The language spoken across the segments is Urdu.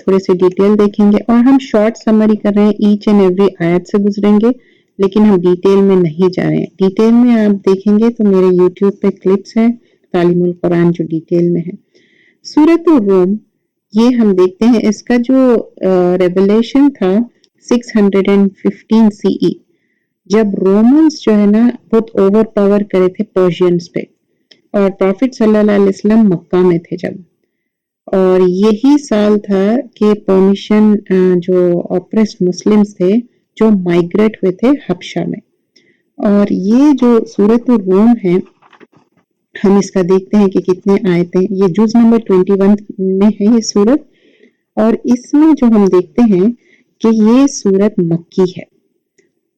تھوڑے سے ڈیٹیل دیکھیں گے اور ہم شارٹ سمری کر رہے ہیں, ایچ اینڈ ایوری آیت سے گزریں گے لیکن ہم ڈیٹیل میں نہیں جا رہے ہیں. ڈیٹیل میں آپ دیکھیں گے تو میرے یوٹیوب پہ کلپس ہیں تعلیم القرآن جو ڈیٹیل میں ہے. سورۃ الروم یہ ہم دیکھتے ہیں اس کا جو ریولیشن تھا 615 CE, جب رومنز جو ہے نا بہت اوور پاور کرے تھے پرشینز پہ, اور پروفٹ صلی اللہ علیہ وسلم مکہ میں تھے جب, اور یہی سال تھا کہ پرمیشن جو اپریسڈ مسلمز تھے جو مائگریٹ ہوئے تھے حبشہ میں. اور یہ جو سورۃ الروم ہے ہم اس کا دیکھتے ہیں کہ کتنے آیتیں, یہ جز نمبر 21 میں ہے یہ سورت, اور اس میں جو ہم دیکھتے ہیں کہ یہ سورت مکی ہے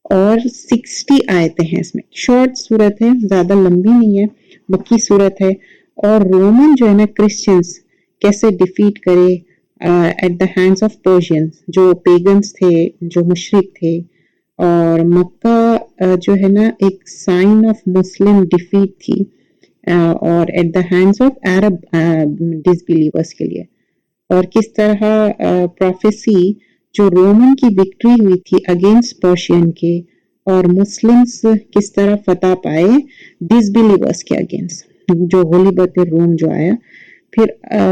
اور 60 آیتیں ہیں اس میں. شارٹ سورت ہے, زیادہ لمبی نہیں ہے, مکی سورت ہے. اور رومن جو ہے نا کرسچنز کیسے ڈیفیٹ کرے at the hands of Persians, جو پیگنز تھے, جو مشرک تھے, اور مکہ جو ہے نا ایک سائن آف مسلم ڈیفیٹ تھی اور at the hands of Arab disbelievers کے لیے. اور کس طرح پروفیسی جو رومن کی وکٹری ہوئی تھی اگینسٹ پرشین کے, اور مسلمز کس طرح فتح پائے ڈس بلیورز کے اگینسٹ, جو غلبت روم جو آیا. پھر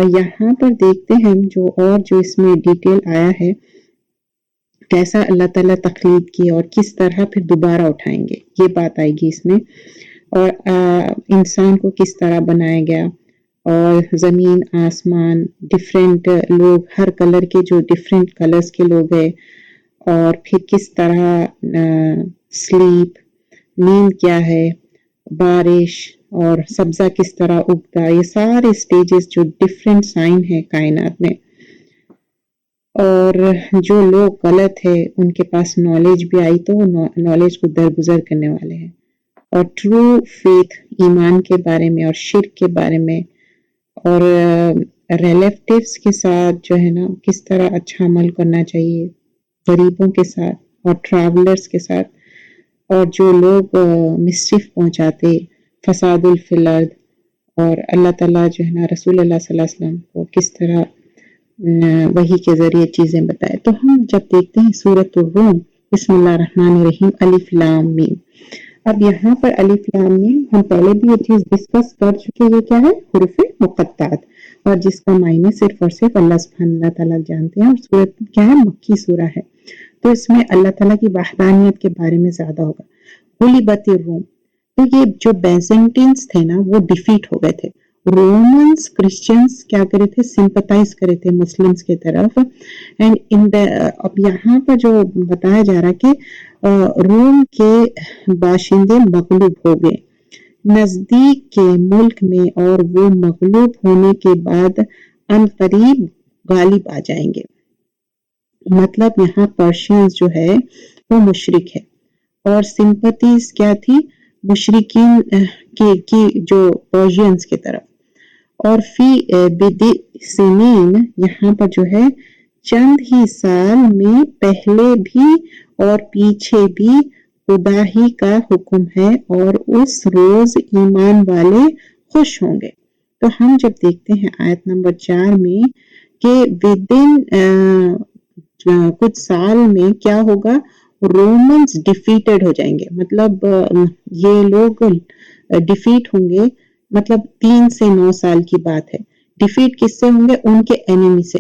یہاں پر دیکھتے ہیں جو اور جو اس میں ڈیٹیل آیا ہے کیسا اللہ تعالیٰ تخلیق کی اور کس طرح پھر دوبارہ اٹھائیں گے, یہ بات آئے گی اس میں. اور انسان کو کس طرح بنایا گیا, اور زمین آسمان ڈفرینٹ لوگ, ہر کلر کے جو ڈفرینٹ کلرز کے لوگ ہیں, اور پھر کس طرح سلیپ نیند کیا ہے, بارش اور سبزہ کس طرح اگتا, یہ سارے سٹیجز جو ڈفرینٹ سائن ہے کائنات میں. اور جو لوگ غلط ہے ان کے پاس نالج بھی آئی تو وہ نالج کو درگزر کرنے والے ہیں. اور ٹرو فیتھ ایمان کے بارے میں اور شرک کے بارے میں, اور ریلیٹیوز کے ساتھ جو ہے نا کس طرح اچھا عمل کرنا چاہیے, غریبوں کے ساتھ اور ٹریولرز کے ساتھ, اور جو لوگ مسچیف پہنچاتے, فساد فی الارض, اور اللہ تعالیٰ جو ہے نا رسول اللہ صلی اللہ علیہ وسلم کو کس طرح وحی کے ذریعے چیزیں بتائے. تو ہم جب دیکھتے ہیں سورۃ الروم, بسم اللہ الرحمن الرحیم, الف لام میم. اب یہاں پر الف لام میم ہم پہلے بھی یہ چیز ڈسکس کر چکے, یہ کیا ہے حروف مقطعات, اور جس کا معنی صرف اور صرف اللہ سبحانہ اللہ تعالیٰ جانتے ہیں. اور سورت کیا ہے, مکی سورہ ہے, تو اس میں اللہ تعالیٰ کی وحدانیت کے بارے میں زیادہ ہوگا. غلبت الروم, تو یہ جو بیزنٹینز تھے نا وہ ڈیفیٹ ہو گئے تھے. رومنز کرسچنز کیا کرے تھے, سمپتائز کرے تھے مسلمز کی طرف. اینڈ اب یہاں پر جو بتایا جا رہا کہ روم کے باشندے مغلوب ہو گئے نزدیک کے ملک میں, اور وہ مغلوب ہونے کے بعد ان قریب غالب آ جائیں گے. مطلب یہاں پرشینز جو ہے وہ مشرک ہے, اور سمپتیز کیا تھی مشرکین کی جو پرشینز کی طرف. اور فی بدء سنین, یہاں پر جو ہے چند ہی سال میں پہلے بھی اور پیچھے بھی خدا ہی کا حکم ہے, اور اس روز ایمان والے خوش ہوں گے. تو ہم جب دیکھتے ہیں آیت نمبر 4 میں کہ ودن کچھ سال میں کیا ہوگا, رومنز ڈیفیٹڈ ہو جائیں گے. مطلب یہ لوگ ڈیفیٹ ہوں گے, مطلب 3 سے 9 سال کی بات ہے. ڈیفیٹ کس سے ہوں گے, ان کے اینیمی سے.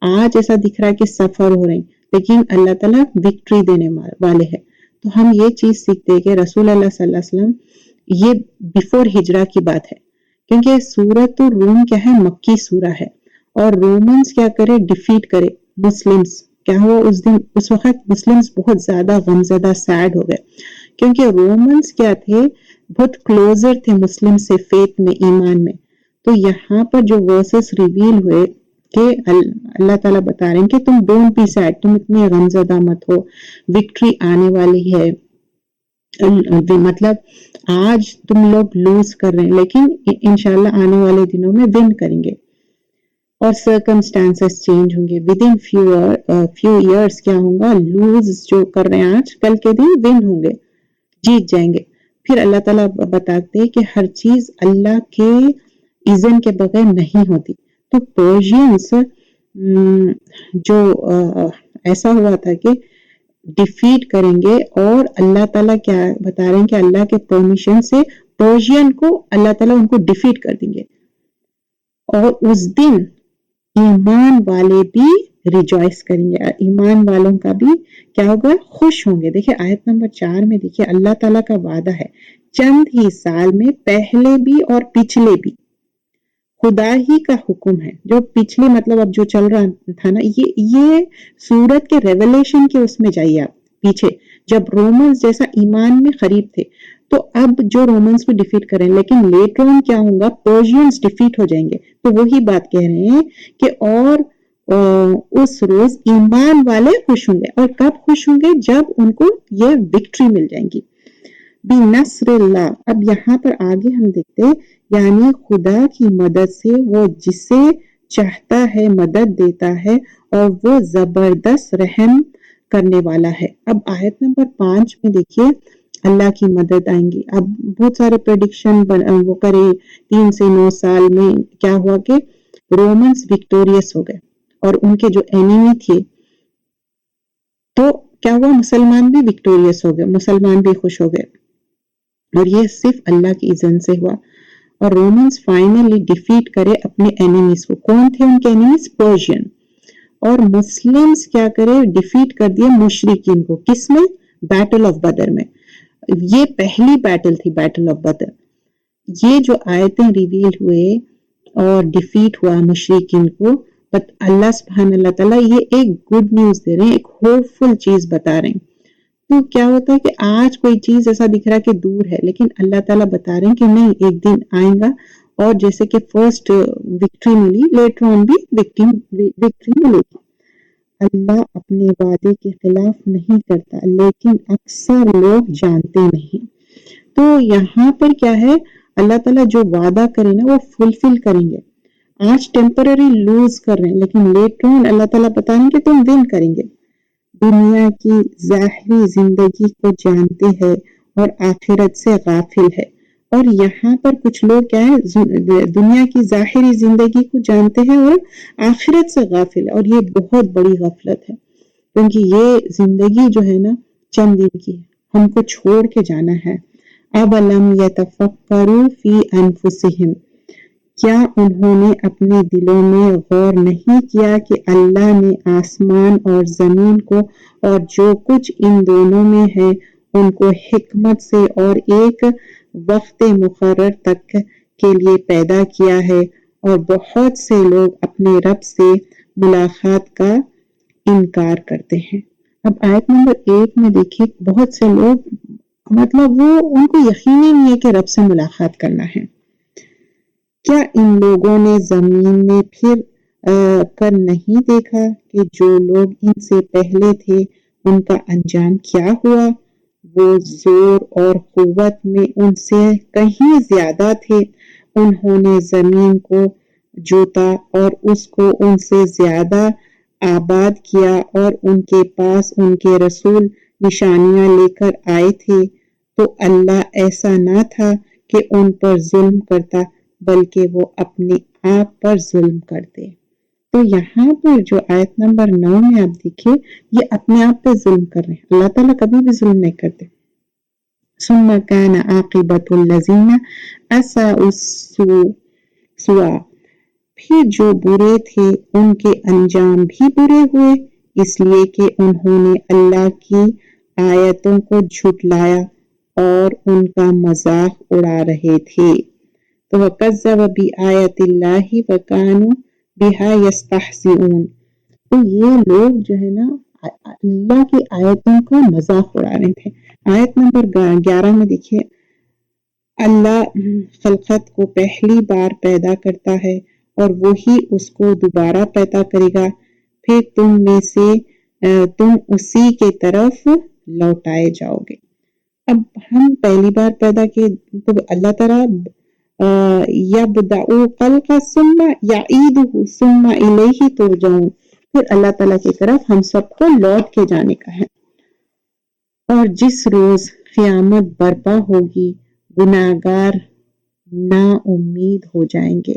آج ایسا دکھ رہا ہے کہ سفر ہو رہے ہیں, لیکن اللہ تعالیٰ وکٹری دینے والے ہیں. تو ہم یہ چیز سیکھتے ہیں کہ رسول اللہ صلی اللہ علیہ وسلم, یہ بیفور ہجرہ کی بات ہے, کیونکہ سورۃ الروم کیا ہے, مکی سورہ ہے, اور رومنز کیا کرے, ڈیفیٹ کرے مسلمز. کیا ہوا اس دن, اس وقت مسلمز بہت زیادہ غمزدہ, سیڈ ہو گئے, کیونکہ رومنز کیا تھے, بہت کلوزر تھے مسلم سے فیتھ میں, ایمان میں. تو یہاں پر جو ورسز ریویل ہوئے کہ اللہ تعالیٰ بتا رہے ہیں کہ تم ڈونٹ بی سیڈ, تم اتنے غمزدہ مت ہو, وکٹری آنے والی ہے. مطلب آج تم لوگ لوز کر رہے ہیں, لیکن انشاءاللہ آنے والے دنوں میں ون کریں گے, اور سرکمسٹانسز چینج ہوں گے. ودن فیو ایئرس کیا ہوگا, لوز جو کر رہے ہیں آج, کل کے دن ون ہوں گے, جیت جائیں گے. پھر اللہ تعالیٰ بتاتے ہیں کہ ہر چیز اللہ کے اذن کے بغیر نہیں ہوتی. تو پرشینز جو ایسا ہوا تھا کہ ڈیفیٹ کریں گے، اور اللہ تعالیٰ کیا بتا رہے ہیں کہ اللہ کے پرمیشن سے پرشین کو اللہ تعالیٰ ان کو ڈیفیٹ کر دیں گے، اور اس دن ایمان والے بھی ریجوائس کریں گے، ایمان والوں کا بھی کیا ہوگا، خوش ہوں گے۔ دیکھیں آیت نمبر 4 میں دیکھیں اللہ تعالیٰ کا وعدہ ہے، چند ہی سال میں پہلے بھی اور پچھلے بھی خدا ہی کا حکم ہے۔ جو پچھلے مطلب اب جو چل رہا تھا نا، یہ سورت کے ریولیشن کے اس میں جائیے آپ پیچھے، جب رومنز جیسا ایمان میں قریب تھے، تو اب جو رومنز کو ڈیفیٹ کریں، لیکن لیٹر آن کیا ہوگا، پرشینز ڈیفیٹ ہو جائیں گے۔ تو وہی بات کہہ رہے ہیں کہ اور اس روز ایمان والے خوش ہوں گے، اور کب خوش ہوں گے، جب ان کو یہ وکٹری مل جائیں گی بِنَصْرِ اللہ۔ اب یہاں پر آگے ہم دیکھتے ہیں، یعنی خدا کی مدد سے وہ جسے چاہتا ہے مدد دیتا ہے، اور وہ زبردست رحم کرنے والا ہے۔ اب آیت نمبر 5 میں دیکھیے اللہ کی مدد آئیں گی۔ اب بہت سارے پریڈکشن وہ کرے 3 سے 9 سال میں کیا ہوا کہ رومنز وکٹوریس ہو گئے، اور ان کے جو اینیمی تھے تو کیا ہوا، مسلمان بھی وکٹوریس ہو گئے، مسلمان بھی خوش ہو گئے، اور یہ صرف اللہ کی اذن سے ہوا، اور رومنز فائنلی ڈیفیٹ کرے اپنے اینیمیز کو۔ کون تھے ان کے اینیمیز؟ پرشین۔ اور مسلمز کیا کرے، ڈیفیٹ کر دیے مشرکین کو۔ کس میں؟ بیٹل آف بدر میں۔ یہ پہلی بیٹل تھی، بیٹل آف بدر۔ یہ جو آیتیں ریویل ہوئے اور ڈیفیٹ ہوا مشرکین کو، بٹ اللہ سبحانہ اللہ تعالیٰ یہ ایک گڈ نیوز دے رہے ہیں، ایک ہوپ فل چیز بتا رہے ہیں۔ تو کیا ہوتا ہے کہ آج کوئی چیز ایسا دکھ رہا ہے کہ دور ہے، لیکن اللہ تعالیٰ بتا رہے ہیں کہ نہیں، ایک دن آئیں گا، اور جیسے کہ فرسٹ وکٹری ملی، لیٹر آن بھی وکٹری ملے گی۔ اللہ اپنے وعدے کے خلاف نہیں کرتا، لیکن اکثر لوگ جانتے نہیں۔ تو یہاں پر کیا ہے، اللہ تعالیٰ جو وعدہ کرے نا وہ فلفل کریں گے۔ آج ٹیمپرری لوز کر رہے ہیں، لیکن لیٹر آن اللہ تعالیٰ بتا رہے ہیں کہ تم ون کریں گے۔ دنیا کی ظاہری زندگی کو جانتے ہیں اور آخرت سے غافل ہے۔ اور یہاں پر کچھ لوگ کیا ہے، دنیا کی ظاہری زندگی کو جانتے ہیں اور آخرت سے غافل ہے، اور یہ بہت بڑی غفلت ہے، کیونکہ یہ زندگی جو ہے نا چند دن کی ہے، ہم کو چھوڑ کے جانا ہے۔ اَوَلَمْ يَتَفَكَّرُوا فِي أَنفُسِهِمْ، کیا انہوں نے اپنے دلوں میں غور نہیں کیا کہ اللہ نے آسمان اور زمین کو اور جو کچھ ان دونوں میں ہے ان کو حکمت سے اور ایک وقت مقرر تک کے لیے پیدا کیا ہے، اور بہت سے لوگ اپنے رب سے ملاقات کا انکار کرتے ہیں۔ اب آیت نمبر 1 میں دیکھیے، بہت سے لوگ مطلب وہ ان کو یقین ہی نہیں ہے کہ رب سے ملاقات کرنا ہے۔ کیا ان لوگوں نے زمین میں پھر کر نہیں دیکھا کہ جو لوگ ان سے پہلے تھے ان کا انجام کیا ہوا؟ وہ زور اور قوت میں ان سے کہیں زیادہ تھے، انہوں نے زمین کو جوتا اور اس کو ان سے زیادہ آباد کیا، اور ان کے پاس ان کے رسول نشانیاں لے کر آئے تھے، تو اللہ ایسا نہ تھا کہ ان پر ظلم کرتا، بلکہ وہ اپنے آپ پر ظلم کرتے۔ تو یہاں پر جو آیت نمبر 9 میں آپ دیکھیں، یہ اپنے آپ پہ ظلم کر رہے ہیں، اللہ تعالیٰ کبھی بھی ظلم نہیں کرتے۔ ثُمَّ كَانَ عَاقِبَةُ الَّذِينَ أَسَاءُوا السُّوءَ، پھر جو برے تھے ان کے انجام بھی برے ہوئے، اس لیے کہ انہوں نے اللہ کی آیتوں کو جھٹلایا اور ان کا مذاق اڑا رہے تھے۔ تو وَكَذَّبَ بِآيَاتِ اللَّهِ وَكَانُوا بِهَا يَسْتَهْزِئُونَ، تو یہ لوگ جو ہے نا اللہ کی آیتوں کا مذاق اڑا رہے تھے۔ آیت نمبر 11 میں دیکھیے، اللہ خلقت کو پہلی بار پیدا کرتا ہے اور وہی اس کو دوبارہ پیدا کرے گا، پھر تم میں سے تم اسی کے طرف لوٹائے جاؤ گے۔ اب ہم پہلی بار پیدا کیے تو اللہ تعالیٰ یبدأ خلق ثم یعیدہ ثم الیہ ترجعون، پھر اللہ تعالیٰ کی طرف ہم سب کو لوٹ کے جانے کا ہے۔ اور جس روز قیامت برپا ہوگی، گناہگار نا امید ہو جائیں گے،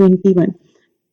21।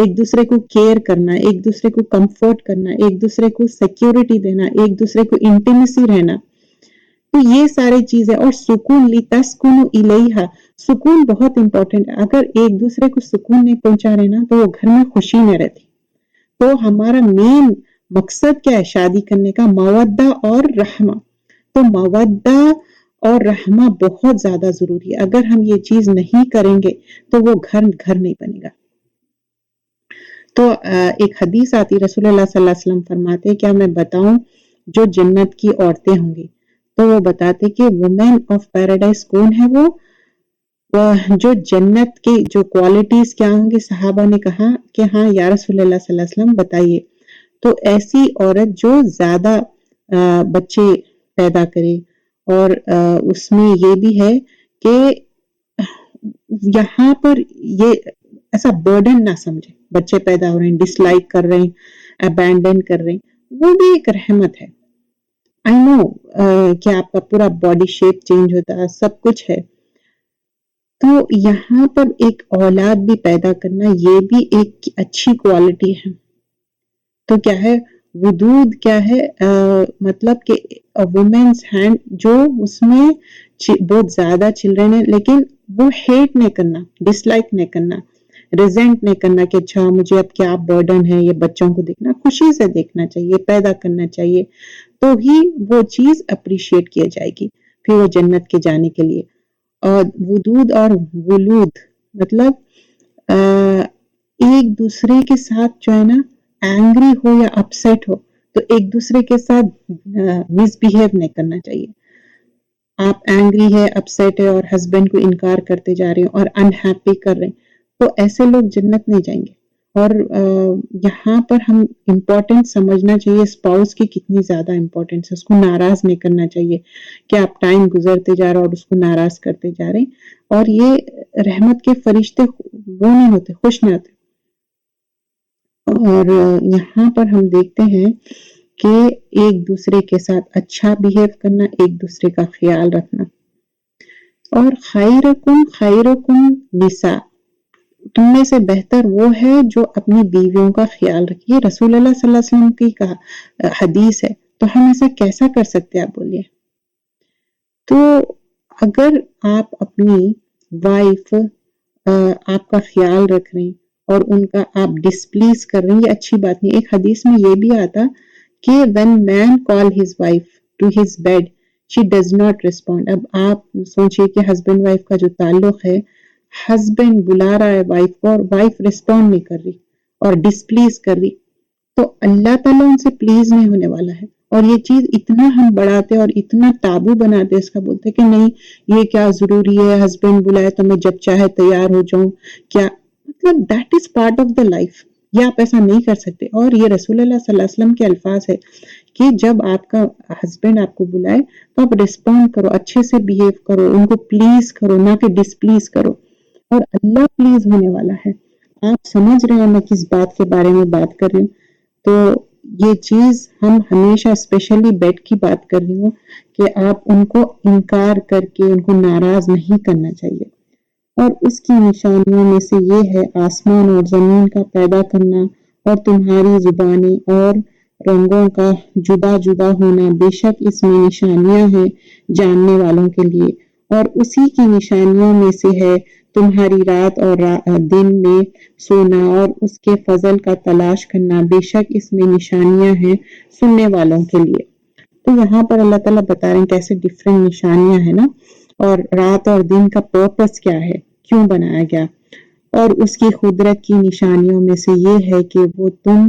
ایک دوسرے کو کیئر کرنا, ایک دوسرے کو کمفرٹ کرنا, ایک دوسرے کو سیکیورٹی دینا, ایک دوسرے کو انٹیمیسی رہنا, تو یہ ساری چیزیں. اور سکون, لتسکنوا الیہا, سکون بہت امپورٹنٹ ہے. اگر ایک دوسرے کو سکون نہیں پہنچا رہے نا تو وہ گھر میں خوشی نہیں رہتی. تو ہمارا مین مقصد کیا ہے شادی کرنے کا؟ مودہ اور رحمہ. تو مودہ اور رحمہ بہت زیادہ ضروری ہے. اگر ہم یہ چیز نہیں کریں گے تو وہ گھر نہیں بنے گا. تو ایک حدیث آتی, رسول اللہ صلی اللہ علیہ وسلم فرماتے کیا میں بتاؤں جو جنت کی عورتیں ہوں گی؟ تو وہ بتاتے کہ وومن آف پیراڈائز کون ہے؟ وہ جو جنت کی جو کوالٹیز کیا ہوں گی؟ صحابہ نے کہا کہ ہاں یا رسول اللہ صلی اللہ علیہ وسلم بتائیے. تو ایسی عورت جو زیادہ بچے پیدا کرے, اور اس میں یہ بھی ہے کہ یہاں پر یہ ایسا برڈن نہ سمجھے, بچے پیدا ہو رہے ہیں, ڈس لائک کر رہے ہیں, ابینڈن کر رہے ہیں, وہ بھی ایک رحمت ہے. آئی نو کہ آپ کا پورا باڈی شیپ چینج ہوتا ہے, سب کچھ ہے. تو یہاں پر ایک اولاد بھی پیدا کرنا یہ بھی ایک اچھی کوالٹی ہے. تو کیا ہے ودود, کیا ہے مطلب کہ وومنز ہینڈ جو اس میں بہت زیادہ چلڈرن ہے, لیکن وہ ہیٹ نہیں کرنا, ڈس لائک نہیں کرنا, ریزنٹ نہیں کرنا کہ اچھا مجھے اب کیا برڈن ہے یہ بچوں کو دیکھنا. خوشی سے دیکھنا چاہیے, پیدا کرنا چاہیے, تو ہی وہ چیز اپریشیٹ کیا جائے گی پھر وہ جنت کے جانے کے لیے. اور ودود اور ولود مطلب ایک دوسرے کے ساتھ جو ہے نا اینگری ہو یا اپسیٹ ہو تو ایک دوسرے کے ساتھ مس بیہیو نہیں کرنا چاہیے. آپ اینگری ہے, اپسیٹ ہے اور ہسبینڈ کو انکار کرتے جا رہے ہیں اور انہیپی کر رہے ہیں, تو ایسے لوگ جنت نہیں جائیں گے. اور یہاں پر ہم امپورٹنٹ سمجھنا چاہیے اسپاؤس کی کتنی زیادہ امپورٹنس ہے. اس کو ناراض نہیں کرنا چاہیے کہ آپ ٹائم گزرتے جا رہے اور اس کو ناراض کرتے جا رہے. اور یہ رحمت کے فرشتے وہ نہیں ہوتے, خوش نہیں ہوتے. اور یہاں پر ہم دیکھتے ہیں کہ ایک دوسرے کے ساتھ اچھا بیہیو کرنا, ایک دوسرے کا خیال رکھنا. اور خیرکم نساء, تم میں سے بہتر وہ ہے جو اپنی بیویوں کا خیال رکھے. رسول اللہ صلی اللہ علیہ وسلم کی حدیث ہے, تو ہم ایسا کیسا کر سکتے ہیں آپ بولیے؟ تو اگر آپ اپنی وائف آپ کا خیال رکھ رہے ہیں اور ان کا آپ ڈسپلیز کر رہے ہیں, یہ اچھی بات نہیں. ایک حدیث میں یہ بھی آتا کہ when man call his wife to his bed she does not respond. اب آپ سوچئے کہ ہسبینڈ وائف کا جو تعلق ہے, ہسبینڈ بلا رہا ہے وائف کو اور وائف ریسپونڈ نہیں کر رہی اور ڈسپلیز کر رہی, تو اللہ تعالیٰ ان سے پلیز نہیں ہونے والا ہے. اور یہ چیز اتنا ہم بڑھاتے اور اتنا تابو بناتے اس کا, بولتے کہ نہیں یہ کیا ضروری ہے, ہسبینڈ بلائے تو میں جب چاہے تیار ہو جاؤں, کیا مطلب that is part of the life. یہ آپ ایسا نہیں کر سکتے. اور یہ رسول اللہ صلی اللہ علیہ وسلم کے الفاظ ہے کہ جب آپ کا ہسبینڈ آپ کو بلائے تو آپ ریسپونڈ کرو, اچھے سے بیہیو کرو, ان کو پلیز کرو, نہ کہ ڈسپلیز کرو. اور اللہ پلیز ہونے والا ہے. آپ سمجھ رہے ہیں میں کس بات کے بارے میں بات کر رہی ہوں؟ تو یہ چیز ہم ہمیشہ اسپیشلی بیڈ کی بات کر رہی ہوں کہ آپ ان کو انکار کر کے ان کو ناراض نہیں کرنا چاہیے. اور اس کی نشانیوں میں سے یہ ہے آسمان اور زمین کا پیدا کرنا اور تمہاری زبانیں اور رنگوں کا جدا جدا ہونا. بے شک اس میں نشانیاں ہیں جاننے والوں کے لیے. اور اسی کی نشانیوں میں سے ہے تمہاری رات اور دن میں سونا اور اس کے فضل کا تلاش کرنا. بے شک اس میں نشانیاں ہیں سننے والوں کے لیے. تو یہاں پر اللہ تعالیٰ بتا رہے ہیں کیسے ڈفرینٹ نشانیاں ہیں نا, اور رات اور دن کا پرپس کیا ہے, کیوں بنایا گیا. اور اس کی قدرت کی نشانیوں میں سے یہ ہے کہ وہ تم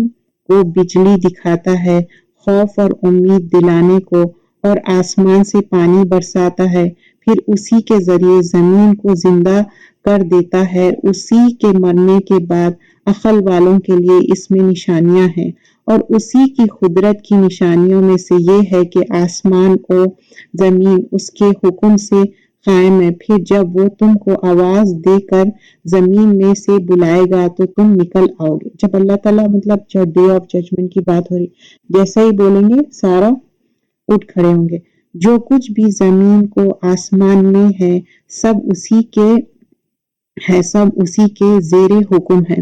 کو بجلی دکھاتا ہے خوف اور امید دلانے کو, اور آسمان سے پانی برساتا ہے, پھر اسی کے ذریعے زمین کو زندہ کر دیتا ہے. اسی کے مرنے کے بعد عقل والوں کے لیے اس میں نشانیاں ہیں. اور اسی کی قدرت کی نشانیوں میں سے یہ ہے کہ آسمان و زمین اس کے حکم سے قائم ہے. پھر جب وہ تم کو آواز دے کر زمین میں سے بلائے گا تو تم نکل آؤ گے. جب اللہ تعالیٰ مطلب جب ڈے آف ججمنٹ کی بات ہو رہی, جیسا ہی بولیں گے سارا اٹھ کھڑے ہوں گے. جو کچھ بھی زمین کو آسمان میں ہے سب اسی کے زیر حکم ہے.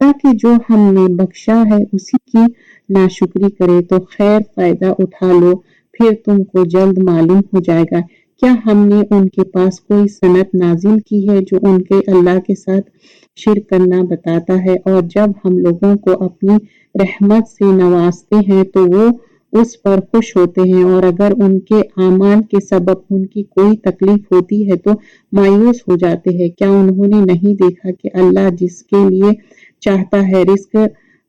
تاکہ جو ہم نے بخشا ہے اسی کی ناشکری کرے تو خیر فائدہ اٹھا لو، پھر تم کو جلد معلوم ہو جائے گا۔ کیا ہم نے ان کے پاس کوئی صنعت نازل کی ہے جو ان کے اللہ کے ساتھ شرک کرنا بتاتا ہے؟ اور جب ہم لوگوں کو اپنی رحمت سے نوازتے ہیں تو وہ اس پر خوش ہوتے ہیں، اور اگر ان کے اعمال کے سبب ان کی کوئی تکلیف ہوتی ہے تو مایوس ہو جاتے ہیں۔ کیا انہوں نے نہیں دیکھا کہ اللہ جس کے لیے چاہتا ہے رزق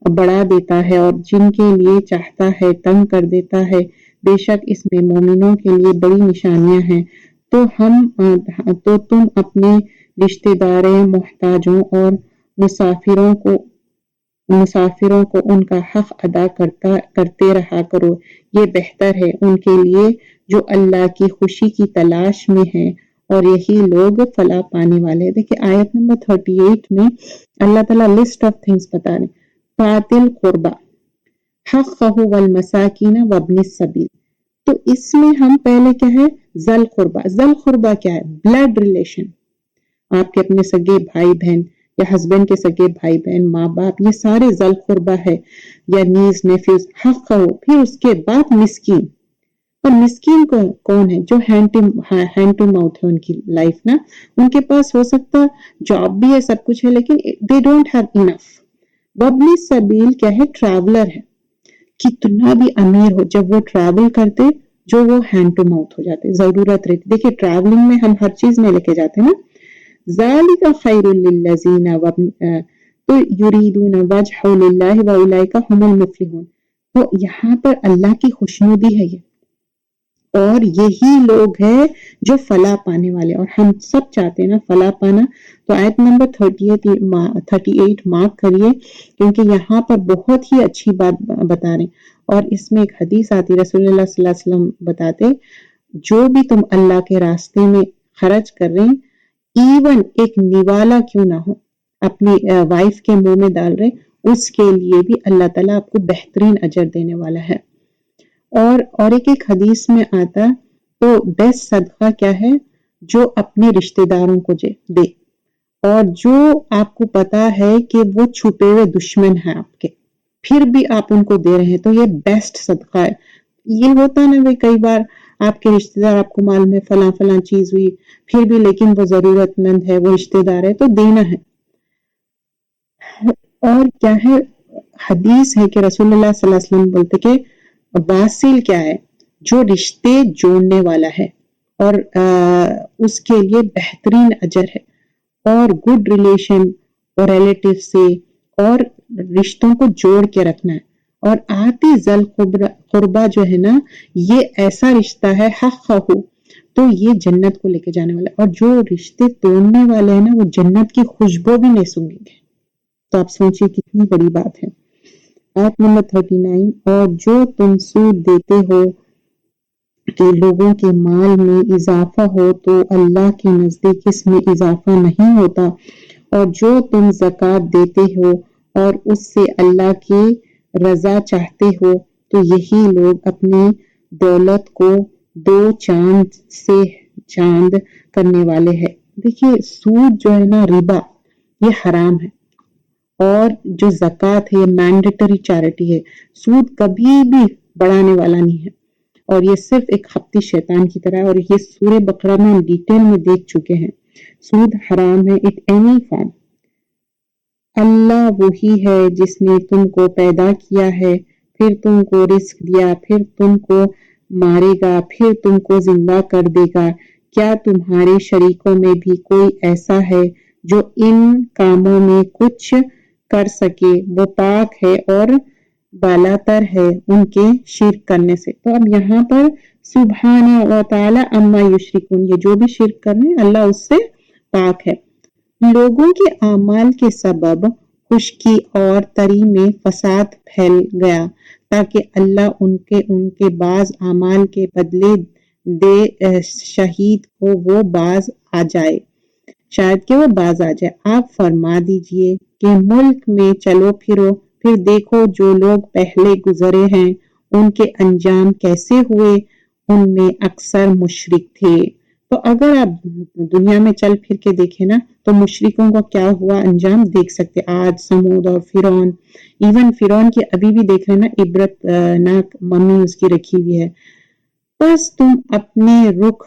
بڑھا دیتا ہے اور جن کے لیے چاہتا ہے تنگ کر دیتا ہے؟ بے شک اس میں مومنوں کے لیے بڑی نشانیاں ہیں۔ تو تم اپنے رشتہ داروں، محتاجوں اور مسافروں کو ان کا حق ادا کرتے رہا کرو، یہ بہتر ہے ان کے لیے جو اللہ کی خوشی کی تلاش میں ہیں، اور یہی لوگ فلاح پانے والے ہیں۔ دیکھیں آیت نمبر 38 میں اللہ تعالیٰ لسٹ آف تھنگس بتا رہے ہیں۔ فاطل قربا حقہ والمساکین وابن السبیل، تو اس میں ہم پہلے کیا ہے ذل قربا۔ ذل قربا کیا ہے؟ بلڈ ریلیشن، آپ کے اپنے سگے بھائی بہن یا ہسبینڈ کے سگے بھائی بہن، ماں باپ، یہ سارے ذل قربا ہے، یا نیز نیفیوز۔ حق ہو، پھر اس کے بعد مسکین، اور مسکین کون ہے؟ جو ہینڈ ٹو ماؤتھ ہے ان کی لائف نا، ان کے پاس ہو سکتا جاب بھی ہے سب کچھ ہے لیکن دے ڈونٹ ہیو انف۔ وابن سبیل کیا ہے؟ ٹریولر ہے، کتنا بھی امیر ہو جب وہ ٹریول کرتے جو وہ ہینڈ ٹو ماؤتھ ہو جاتے، ضرورت رہتی۔ دیکھیں ٹریولنگ میں ہم ہر چیز میں لے کے جاتے ہیں نا۔ ذالک خیر للذین یریدون وجہ اللہ واولئک هم المفلحون، تو یہاں پر اللہ کی خوشنودی ہے یہ، اور یہی لوگ ہیں جو فلاح پانے والے، اور ہم سب چاہتے ہیں نا فلاح پانا۔ تو آیت نمبر 38 مارک کریے، کیونکہ یہاں پر بہت ہی اچھی بات بتا رہے ہیں، اور اس میں ایک حدیث آتی، رسول اللہ صلی اللہ علیہ وسلم بتاتے جو بھی تم اللہ کے راستے میں خرچ کر رہے ہیں، ایون ایک نوالا کیوں نہ ہو، اپنی وائف کے منہ میں ڈال رہے، اس کے لیے بھی اللہ تعالیٰ آپ کو بہترین اجر دینے والا ہے۔ اور ایک حدیث میں آتا تو بیسٹ صدقہ کیا ہے؟ جو اپنے رشتہ داروں کو دے، اور جو آپ کو پتا ہے کہ وہ چھپے ہوئے دشمن ہیں آپ کے، پھر بھی آپ ان کو دے رہے ہیں، تو یہ بیسٹ صدقہ ہے۔ یہ ہوتا نا بھائی کئی بار آپ کے رشتہ دار آپ کو معلوم ہے فلاں چیز ہوئی، پھر بھی لیکن وہ ضرورت مند ہے، وہ رشتہ دار ہے، تو دینا ہے۔ اور کیا ہے؟ حدیث ہے کہ رسول اللہ صلی اللہ علیہ وسلم بولتے کہ واصل کیا ہے؟ جو رشتے جوڑنے والا ہے، اور اس کے لیے بہترین اجر ہے۔ اور گڈ ریلیشن اور ریلیٹیو سے اور رشتوں کو جوڑ کے رکھنا ہے۔ اور آتی ذل قربا جو ہے نا، یہ ایسا رشتہ ہے حق ہو تو یہ جنت کو لے کے جانے والا ہے، اور جو رشتے توڑنے والے ہیں نا وہ جنت کی خوشبو بھی نہیں سونگیں گے۔ تو آپ سوچئے کتنی بڑی بات ہے۔ آیت نمبر 39، اور جو تم سود دیتے ہو کہ لوگوں کے مال میں اضافہ ہو تو اللہ کے نزدیک اس میں اضافہ نہیں ہوتا، اور جو تم زکوٰۃ دیتے ہو اور اس سے اللہ کی رضا چاہتے ہو تو یہی لوگ اپنے دولت کو دو چاند سے چاند کرنے والے ہیں۔ دیکھیے سود جو ہے نا، ربا، یہ حرام ہے، اور جو زکوٰۃ ہے یہ مینڈیٹری چیریٹی ہے۔ سود کبھی بھی بڑھانے والا نہیں ہے، اور یہ صرف ایک خپتی شیطان کی طرح ہے، اور یہ سورہ بقرہ میں ہم ڈیٹیل میں دیکھ چکے ہیں۔ سود حرام ہے اٹ اینی فارم۔ اللہ وہی ہے جس نے تم کو پیدا کیا ہے، پھر تم کو رزق دیا، پھر تم کو مارے گا، پھر تم کو زندہ کر دے گا۔ کیا تمہارے شریکوں میں بھی کوئی ایسا ہے جو ان کاموں میں کچھ کر سکے؟ وہ پاک ہے اور بالاتر ہے ان کے شرک کرنے سے۔ تو اب یہاں پر سبحانہ و تعالی عما یشرکون، یہ جو بھی شرک کر رہے ہیں اللہ اس سے پاک ہے۔ لوگوں کے اعمال کے سبب خشکی اور تری میں فساد پھیل گیا تاکہ اللہ ان کے بعض اعمال کے بدلے دے، شاید وہ باز آ جائے۔ آپ فرما دیجئے کہ ملک میں چلو پھرو، پھر دیکھو جو لوگ پہلے گزرے ہیں ان کے انجام کیسے ہوئے، ان میں اکثر مشرک تھے۔ تو اگر آپ دنیا میں چل پھر کے دیکھیں نا تو مشرکوں کو کیا ہوا انجام دیکھ سکتے، آج سمود اور فرعون، ایون فرعون کی ابھی بھی دیکھ رہے نا عبرت ناک ممی اس کی رکھی ہوئی ہے۔ بس تم اپنے رخ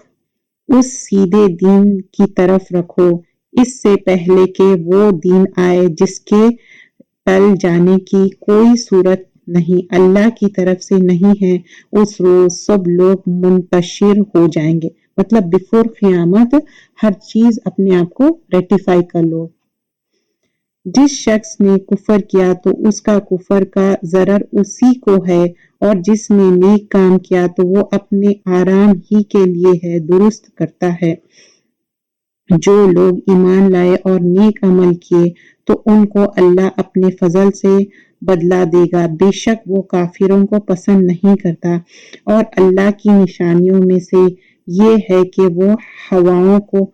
اس سیدھے دین کی طرف رکھو، اس سے پہلے کہ وہ دین آئے جس کے ٹل جانے کی کوئی صورت نہیں، اللہ کی طرف سے نہیں ہے، اس روز سب لوگ منتشر ہو جائیں گے۔ مطلب بیفور قیامت ہر چیز اپنے آپ کو ریٹیفائی کر لو۔ جس شخص نے کفر کیا تو اس کا کفر کا ضرر اسی کو ہے، اور جس نے نیک کام کیا تو وہ اپنے آرام ہی کے لیے ہے، درست کرتا ہے۔ جو لوگ ایمان لائے اور نیک عمل کیے تو ان کو اللہ اپنے فضل سے بدلہ دے گا، بے شک وہ کافروں کو پسند نہیں کرتا۔ اور اللہ کی نشانیوں میں سے یہ ہے کہ وہ ہواؤں کو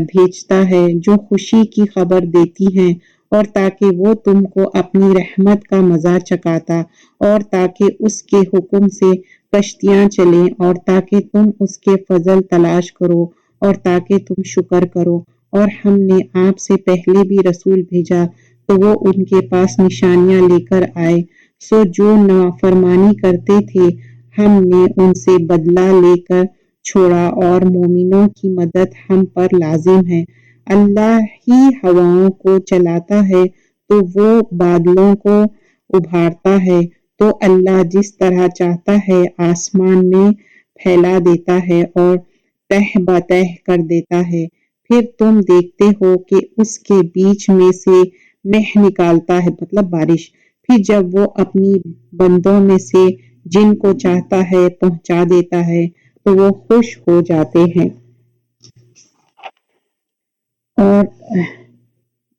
بھیجتا ہے جو خوشی کی خبر دیتی ہیں، اور تاکہ وہ تم کو اپنی رحمت کا مزہ چکھاتا، اور تاکہ اس کے حکم سے کشتیاں چلیں، اور تاکہ تم اس کے فضل تلاش کرو، اور تاکہ تم شکر کرو۔ اور ہم نے آپ سے پہلے بھی رسول بھیجا تو وہ ان کے پاس نشانیاں لے کر آئے، سو جو نافرمانی کرتے تھے ہم نے ان سے بدلہ لے کر چھوڑا، اور مومنوں کی مدد ہم پر لازم ہے۔ اللہ ہی ہواؤں کو چلاتا ہے تو وہ بادلوں کو ابھارتا ہے، تو اللہ جس طرح چاہتا ہے آسمان میں پھیلا دیتا ہے اور تہ بتہ کر دیتا ہے، پھر تم دیکھتے ہو کہ اس کے بیچ میں سے مہ نکالتا ہے، مطلب بارش، پھر جب وہ اپنی بندوں میں سے جن کو چاہتا ہے پہنچا دیتا ہے تو وہ خوش ہو جاتے ہیں۔ اور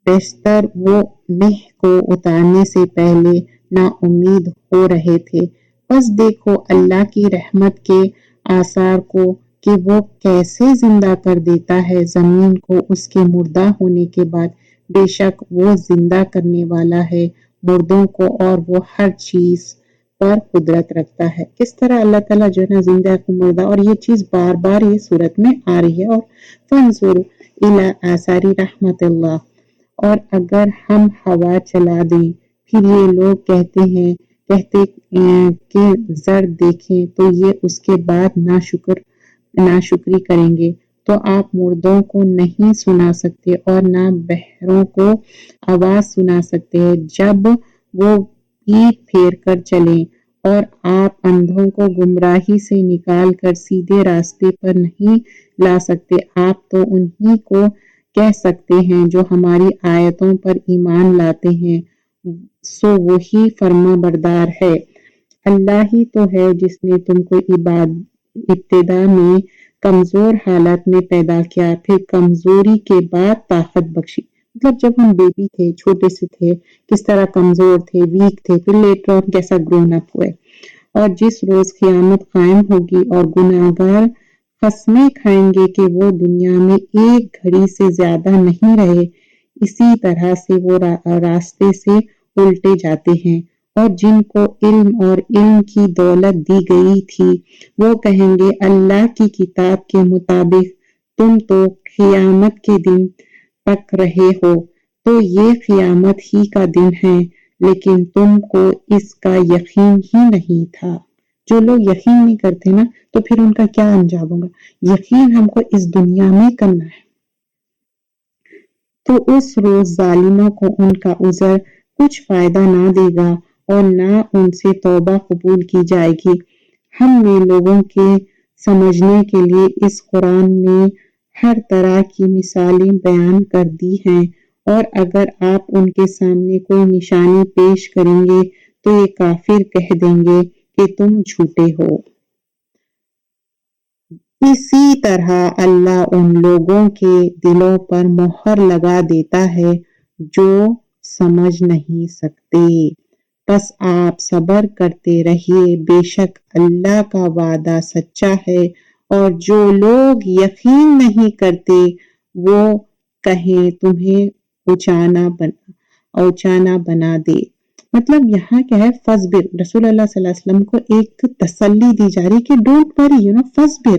بیشتر وہ مہ کو اتارنے سے پہلے نا امید ہو رہے تھے۔ بس دیکھو اللہ کی رحمت کے آثار کو کہ وہ کیسے زندہ کر دیتا ہے زمین کو اس کے مردہ ہونے کے بعد، بے شک وہ زندہ کرنے والا ہے مردوں کو، اور وہ ہر چیز پر قدرت رکھتا ہے۔ کس طرح اللہ تعالیٰ جو ہے نا زندہ کو مردہ، اور یہ چیز بار بار یہ صورت میں آ رہی ہے۔ اور فانظر الی آثار رحمت اللہ، اور اگر ہم ہوا چلا دیں، پھر یہ لوگ کہتے کہ ذر دیکھیں تو یہ اس کے بعد ناشکری کریں گے، تو آپ مردوں کو نہیں سنا سکتے اور نہ بہروں کو آواز سنا سکتے جب وہ پیٹ پھیر کر چلیں، اور آپ اندھوں کو گمراہی سے نکال کر سیدھے راستے پر نہیں لا سکتے۔ آپ تو انہی کو کہہ سکتے ہیں جو ہماری آیتوں پر ایمان لاتے ہیں، سو وہی فرما بردار ہے۔ اللہ ہی تو ہے جس نے تم کو ابتدا میں کمزور حالت میں پیدا کیا، پھر کمزوری کے بعد طاقت بخشی۔ مطلب جب ہم بیبی تھے، چھوٹے سے تھے، کس طرح کمزور تھے، ویک تھے، پھر لیٹر آن کیسا گرون اپ ہوئے، اور جس روز قیامت قائم ہوگی اور گناہگار قسمیں کھائیں گے کہ وہ دنیا میں ایک گھڑی سے زیادہ نہیں رہے، اسی طرح سے وہ راستے سے الٹے جاتے ہیں۔ اور جن کو علم اور علم کی دولت دی گئی تھی وہ کہیں گے اللہ کی کتاب کے مطابق تم تو قیامت کے دن تک رہے ہو، تو یہ قیامت ہی کا دن ہے، لیکن تم کو اس کا یقین ہی نہیں تھا۔ جو لوگ یقین نہیں کرتے نا تو پھر ان کا کیا انجام ہوگا؟ یقین ہم کو اس دنیا میں کرنا ہے۔ تو اس روز ظالموں کو ان کا عذر کچھ فائدہ نہ دے گا اور نہ ان سے توبہ قبول کی جائے گی۔ ہم نے لوگوں کے سمجھنے کے لیے اس قرآن میں ہر طرح کی مثالیں بیان کر دی ہیں، اور اگر آپ ان کے سامنے کوئی نشانی پیش کریں گے تو یہ کافر کہہ دیں گے کہ تم جھوٹے ہو۔ اسی طرح اللہ ان لوگوں کے دلوں پر مہر لگا دیتا ہے جو سمجھ نہیں سکتے۔ بس آپ صبر کرتے رہیے، بے شک اللہ کا وعدہ سچا ہے۔ اور جو لوگ یقین نہیں کرتے وہ کہیں تمہیں اوچانا بنا دے۔ مطلب یہاں کیا ہے، فصبر، رسول اللہ صلی اللہ علیہ وسلم کو ایک تسلی دی جا رہی کہ ڈونٹ وری، فصبر،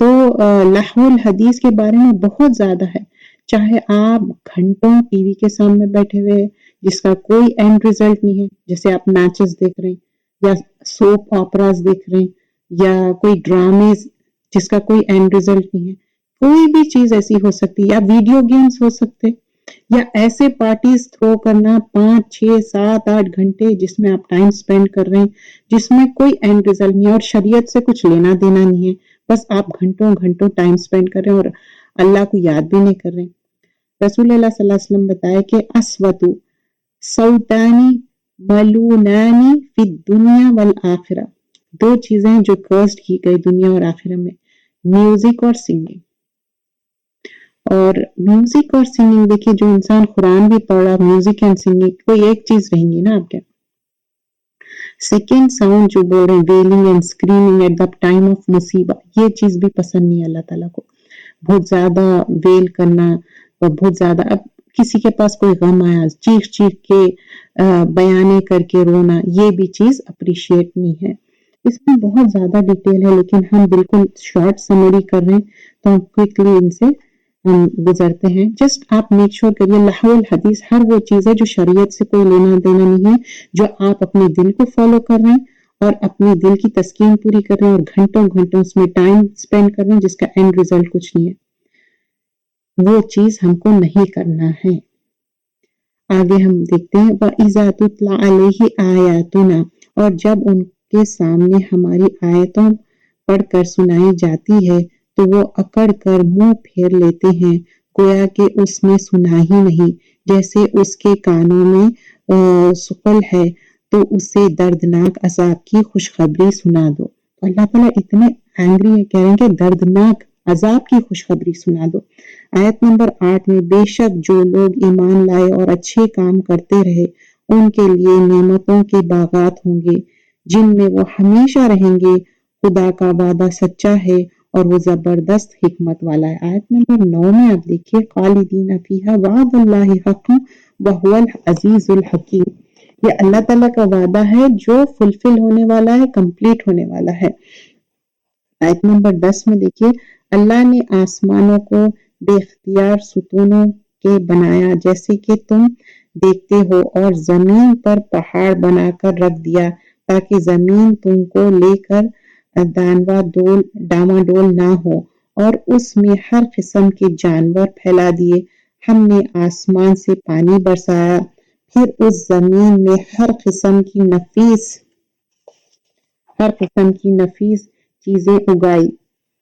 تو لہو الحدیث کے بارے میں بہت زیادہ ہے، چاہے آپ گھنٹوں ٹی وی کے سامنے بیٹھے ہوئے جس کا کوئی اینڈ ریزلٹ نہیں ہے، جیسے آپ میچز دیکھ رہے ہیں یا سوپ آپراز دیکھ رہے ہیں یا کوئی ڈرامز جس کا کوئی اینڈ ریزلٹ نہیں ہے، کوئی بھی چیز ایسی ہو سکتی ہے، یا ویڈیو گیمز ہو سکتے، یا ایسے پارٹیز تھرو کرنا 5 6 7 8 گھنٹے جس میں آپ ٹائم سپینڈ کر رہے ہیں، جس میں کوئی اینڈ ریزلٹ نہیں ہے اور شریعت سے کچھ لینا دینا نہیں ہے، بس آپ گھنٹوں گھنٹوں ٹائم سپینڈ کر رہے ہیں اور اللہ کو یاد بھی نہیں کر رہے ہیں۔ رسول اللہ صلی اللہ علیہ وسلم بتایا کہ اسوتو سوتانی ملونانی فی الدنیا والآخرہ، 2 چیزیں جو کرسڈ کی گئی دنیا اور آخرہ میں، میوزک اور سنگنگ۔ اور میوزک اور سنگنگ دیکھیے، جو انسان قرآن بھی پڑھا، میوزک اینڈ سنگنگ کوئی ایک چیز رہیں گی نا آپ کے۔ سیکنڈ ساؤنڈ جو بول رہے ہیں، wailing and screaming at the time of مصیبہ، یہ چیز بھی پسند نہیں ہے اللہ تعالیٰ کو، بہت زیادہ ویل کرنا اور بہت زیادہ، اب کسی کے پاس کوئی غم آیا چیخ چیخ کے بیانے کر کے رونا، یہ بھی چیز اپریشیٹ نہیں ہے۔ اس میں بہت زیادہ ڈیٹیل ہے لیکن ہم بالکل شارٹ سمری کر رہے ہیں تو ہم کوئکلی ان سے گزرتے ہیں۔ جسٹ آپ میک شور کریے لہو الحدیث ہر وہ چیز ہے جو شریعت سے کوئی لینا دینا نہیں ہے، جو آپ اپنے دل کو فالو کر رہے ہیں اور اپنے دل کی تسکین پوری کر رہے ہیں اور گھنٹوں گھنٹوں اس میں ٹائم سپینڈ کر رہے ہیں جس کا اینڈ ریزلٹ کچھ نہیں ہے، وہ چیز ہم کو نہیں کرنا ہے۔ آگے ہم دیکھتے ہیں وَإِذَا تُتْلَى عَلَيْهِ آيَاتُنَا، اور جب ان کے سامنے ہماری آیتوں پڑھ کر سنائی جاتی ہے تو وہ اکڑ کر منہ پھیر لیتے ہیں، گویا کہ اس نے سنا ہی نہیں، جیسے اس کے کانوں میں ثقل ہے تو اسے دردناک عذاب کی خوشخبری سنا دو۔ اللہ تعالیٰ اتنے اینگری ہے، کہہ رہے ہیں کہ دردناک عذاب کی خوشخبری سنا دو۔ آیت نمبر 8 میں بے شک جو لوگ ایمان لائے اور اچھے کام کرتے رہے ان کے لیے نعمتوں کے باغات ہوں گے جن میں وہ ہمیشہ رہیں گے، خدا کا وعدہ سچا ہے اور وہ زبردست حکمت والا ہے۔ آیت نمبر 9 میں آپ دیکھیے خالدین فیہا وعد اللہ حق وہو العزیز الحکیم، یہ اللہ تعالیٰ کا وعدہ ہے جو فلفل ہونے والا ہے، کمپلیٹ ہونے والا ہے۔ آیت نمبر 10 میں دیکھیے اللہ نے آسمانوں کو بے اختیار ستونوں کے بنایا جیسے کہ تم دیکھتے ہو، اور زمین پر پہاڑ بنا کر رکھ دیا تاکہ زمین تم کو لے کر ڈاما ڈول نہ ہو، اور اس میں ہر قسم کے جانور پھیلا دیے۔ ہم نے آسمان سے پانی برسایا، پھر اس زمین میں ہر قسم کی نفیس چیزیں اگائی۔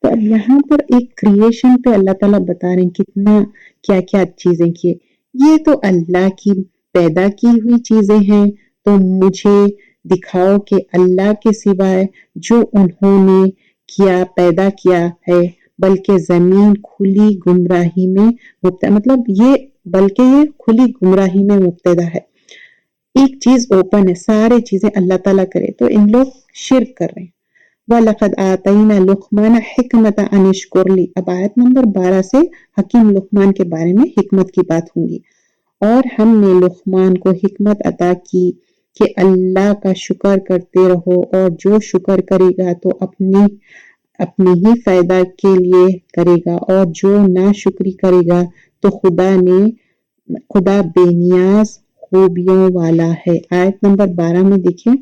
تو اب یہاں پر ایک کریشن پہ اللہ تعالیٰ بتا رہے ہیں کتنا کیا کیا چیزیں کیے، یہ تو اللہ کی پیدا کی ہوئی چیزیں ہیں، تو مجھے دکھاؤ کہ اللہ کے سوائے جو انہوں نے پیدا کیا ہے، بلکہ زمین کھلی گمراہی میں مبتلا، بلکہ یہ کھلی گمراہی میں مبتلا ہے، ایک چیز اوپن ہے، سارے چیزیں اللہ تعالیٰ کرے تو ان لوگ شرک کر رہے ہیں۔ وَلَقَدْ آتَيْنَا لُقْمَانَ حِكْمَةَ أَنِ اشْكُرْ لِي، اب آیت نمبر 12 سے حکیم لقمان کے بارے میں حکمت کی بات ہوں گی۔ اور ہم نے لقمان کو حکمت عطا کی کہ اللہ کا شکر کرتے رہو، اور جو شکر کرے گا تو اپنے ہی فائدہ کے لیے کرے گا، اور جو ناشکری کرے گا تو خدا بے نیاز خوبیوں والا ہے۔ آیت نمبر 12 میں دیکھیں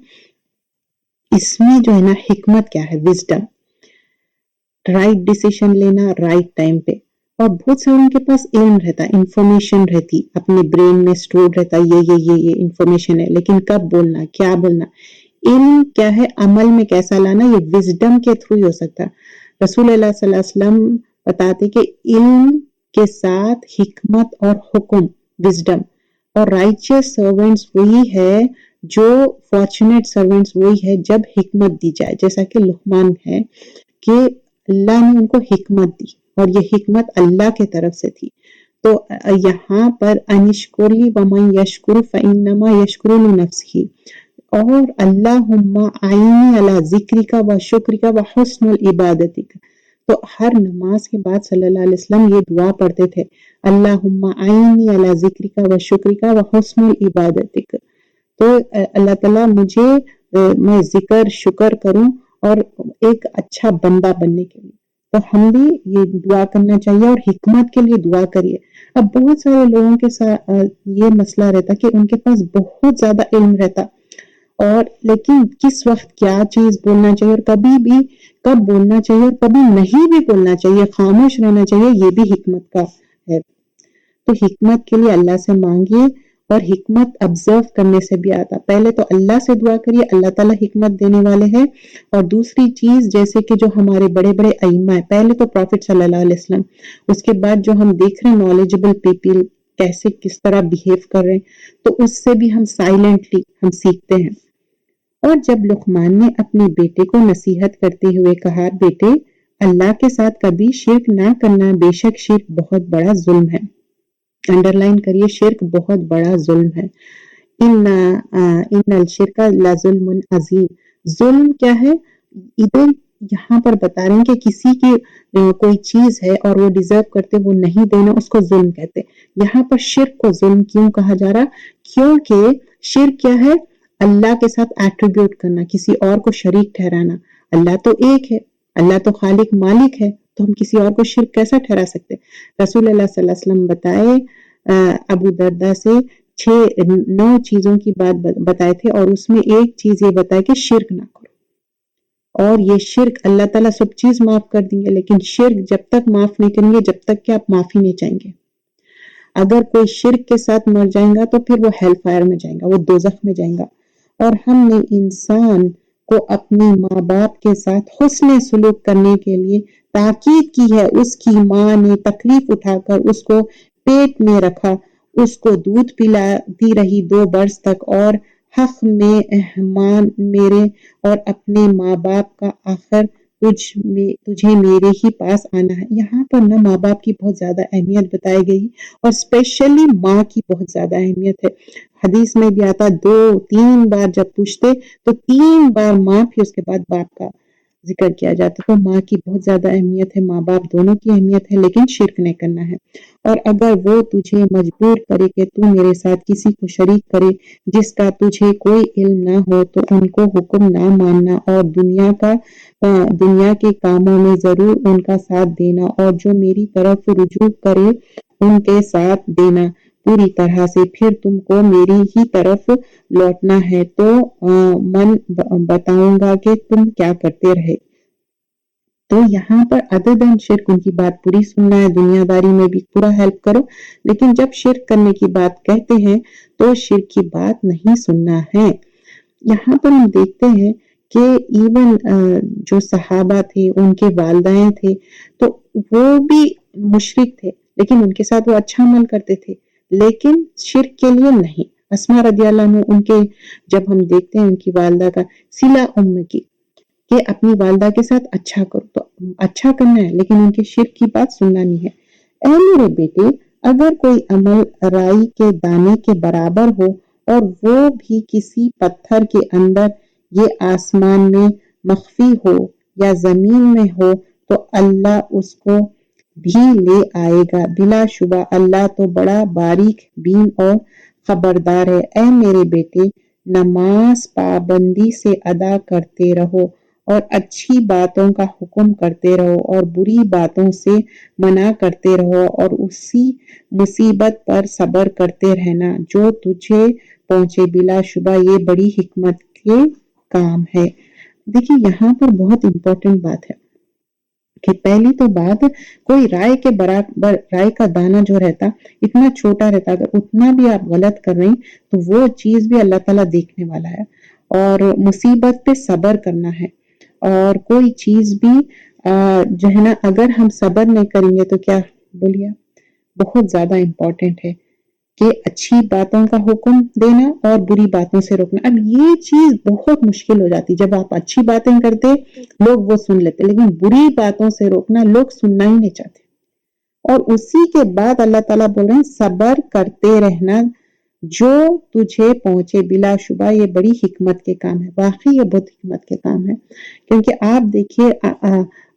اس میں جو ہے نا حکمت کیا ہے، وزڈم، رائٹ ڈیسیشن لینا رائٹ ٹائم پہ، اور بہت ساروں کے پاس علم رہتا، انفارمیشن رہتی، اپنے برین میں سٹور رہتا، یہ انفارمیشن ہے، لیکن کب بولنا، کیا بولنا، علم کیا ہے، عمل میں کیسا لانا، یہ وزڈم کے تھرو ہی ہو سکتا۔ رسول اللہ صلی اللہ علیہ وسلم بتاتے کہ علم کے ساتھ حکمت اور حکم، وزڈم، اور رائچیس سرونٹس وہی ہے، جو فارچونیٹ سرونٹس وہی ہے جب حکمت دی جائے، جیسا کہ لقمان ہے کہ اللہ نے ان کو حکمت دی اور یہ حکمت اللہ کے طرف سے تھی۔ تو یہاں پر انشکری ومن یشکر فانما یشکر لنفسہ، اور اللہم اعنی علی ذکرک و شکرک و حسن العبادتک، تو ہر نماز کے بعد صلی اللہ علیہ وسلم یہ دعا پڑھتے تھے، اللہم اعنی علی ذکرک و شکرک و حسن العبادتک، تو اللہ تعالیٰ میں ذکر شکر کروں اور ایک اچھا بندہ بننے کے لیے۔ تو ہم بھی یہ دعا کرنا چاہیے اور حکمت کے لیے دعا کریے. اب بہت سارے لوگوں کے ساتھ یہ مسئلہ رہتا کہ ان کے پاس بہت زیادہ علم رہتا اور لیکن کس وقت کیا چیز بولنا چاہیے اور کبھی بھی کب بولنا چاہیے اور کبھی نہیں بھی بولنا چاہیے، خاموش رہنا چاہیے، یہ بھی حکمت کا ہے. تو حکمت کے لیے اللہ سے مانگیے اور حکمت آبزرو کرنے سے بھی آتا. پہلے تو اللہ سے دعا کریے، اللہ تعالیٰ حکمت دینے والے ہیں. اور دوسری چیز جیسے کہ جو ہمارے بڑے بڑے ائمہ ہیں، پہلے تو پروفٹ صلی اللہ علیہ وسلم، اس کے بعد جو ہم دیکھ رہے ہیں نالجبل پیپل کیسے کس طرح بیہیو کر رہے ہیں، تو اس سے بھی ہم سائلنٹلی ہم سیکھتے ہیں. اور جب لقمان نے اپنے بیٹے کو نصیحت کرتے ہوئے کہا، بیٹے اللہ کے ساتھ کبھی شرک نہ کرنا، بے شک شرک بہت بڑا ظلم ہے. انڈر لائن کریے، شرک بہت بڑا ظلم ہے. ان الشرک لظلم عظیم. ظلم کیا ہے؟ ادھر یہاں پر بتا رہے ہیں کہ کسی کی کوئی چیز ہے اور وہ ڈیزرو کرتے وہ نہیں دینا، اس کو ظلم کہتے. یہاں پر شرک کو ظلم کیوں کہا جا رہا؟ کیونکہ شرک کیا ہے؟ اللہ کے ساتھ ایٹریبیوٹ کرنا، کسی اور کو شریک ٹھہرانا. اللہ تو ایک ہے، اللہ تو خالق مالک ہے، تو ہم کسی اور کو شرک کیسا ٹھہرا سکتے؟ رسول اللہ صلی اللہ علیہ وسلم بتائے ابو دردہ سے 9 چیزوں کی بات بتائے تھے اور اس میں ایک چیز یہ بتایا کہ شرک نہ کرو. اور یہ شرک اللہ تعالیٰ سب چیز معاف کر دیں گے، لیکن شرک جب تک معاف نہیں کریں گے جب تک کہ آپ معافی نہیں چاہیں گے. اگر کوئی شرک کے ساتھ مر جائیں گا تو پھر وہ ہیل فائر میں جائیں گا، وہ دوزخ میں جائیں گا. اور ہم نے انسان کو اپنے ماں باپ کے ساتھ حسن سلوک کرنے کے لیے تاکید کی ہے. اس کی ماں نے تکلیف اٹھا کر اس کو پیٹ میں رکھا، اس کو دودھ پلاتی رہی 2 برس تک، اور حق میں احمان میرے اور اپنے ماں باپ کا آخر تجھے میرے ہی پاس آنا ہے. یہاں پر نا ماں باپ کی بہت زیادہ اہمیت بتائی گئی اور اسپیشلی ماں کی بہت زیادہ اہمیت ہے. حدیث میں بھی آتا 2-3 بار جب پوچھتے تو 3 بار ماں پھر اس کے بعد باپ کا ذکر کیا جاتا. تو ماں کی بہت زیادہ اہمیت ہے، ماں باپ دونوں کی اہمیت ہے، لیکن شرک نہیں کرنا ہے. اور اگر وہ تجھے مجبور کرے کہ تو میرے ساتھ کسی کو شریک کرے جس کا تجھے کوئی علم نہ ہو تو ان کو حکم نہ ماننا اور دنیا کے کاموں میں ضرور ان کا ساتھ دینا، اور جو میری طرف رجوع کرے ان کے ساتھ دینا پوری طرح سے، پھر تم کو میری ہی طرف لوٹنا ہے تو من بتاؤں گا کہ تم کیا کرتے رہے. تو یہاں پر ادر دین شرک ان کی بات پوری سننا ہے، دنیا داری میں بھی پورا ہیلپ کرو، لیکن جب شرک کرنے کی بات کہتے ہیں تو شرک کی بات نہیں سننا ہے. یہاں پر ہم دیکھتے ہیں کہ ایون جو صحابہ تھے ان کے والدین تھے تو وہ بھی مشرک تھے، لیکن ان کے ساتھ وہ اچھا عمل کرتے تھے، لیکن شرک کے لیے نہیں. اسماء رضی اللہ عنہ ان کے جب ہم دیکھتے ہیں ان کی والدہ کا صلہ کی کہ اپنی والدہ کے ساتھ اچھا کرو، تو اچھا کرنا ہے لیکن ان کے شرک کی بات سننا نہیں ہے. اے میرے بیٹے، اگر کوئی عمل رائی کے دانے کے برابر ہو اور وہ بھی کسی پتھر کے اندر یہ آسمان میں مخفی ہو یا زمین میں ہو تو اللہ اس کو بھی لے آئے گا. بلا شبہ اللہ تو بڑا باریک بین اور خبردار ہے. اے میرے بیٹے، نماز پابندی سے ادا کرتے رہو اور اچھی باتوں کا حکم کرتے رہو اور بری باتوں سے منع کرتے رہو اور اسی مصیبت پر صبر کرتے رہنا جو تجھے پہنچے، بلا شبہ یہ بڑی حکمت کے کام ہے. دیکھیے یہاں پر بہت امپورٹنٹ بات ہے کہ پہلی تو بات کوئی رائے کے برابر، رائے کا دانہ جو رہتا اتنا چھوٹا رہتا، اگر اتنا بھی آپ غلط کر رہے ہیں تو وہ چیز بھی اللہ تعالیٰ دیکھنے والا ہے. اور مصیبت پہ صبر کرنا ہے، اور کوئی چیز بھی جو ہے نا اگر ہم صبر نہیں کریں گے تو کیا بولیے بہت زیادہ امپورٹنٹ ہے کہ اچھی باتوں کا حکم دینا اور بری باتوں سے روکنا. اب یہ چیز بہت مشکل ہو جاتی، جب آپ اچھی باتیں کرتے لوگ وہ سن لیتے، لیکن بری باتوں سے روکنا لوگ سننا ہی نہیں چاہتے. اور اسی کے بعد اللہ تعالیٰ بول رہے ہیں صبر کرتے رہنا جو تجھے پہنچے، بلا شبہ یہ بڑی حکمت کے کام ہے. واقعی یہ بہت حکمت کے کام ہے، کیونکہ آپ دیکھیے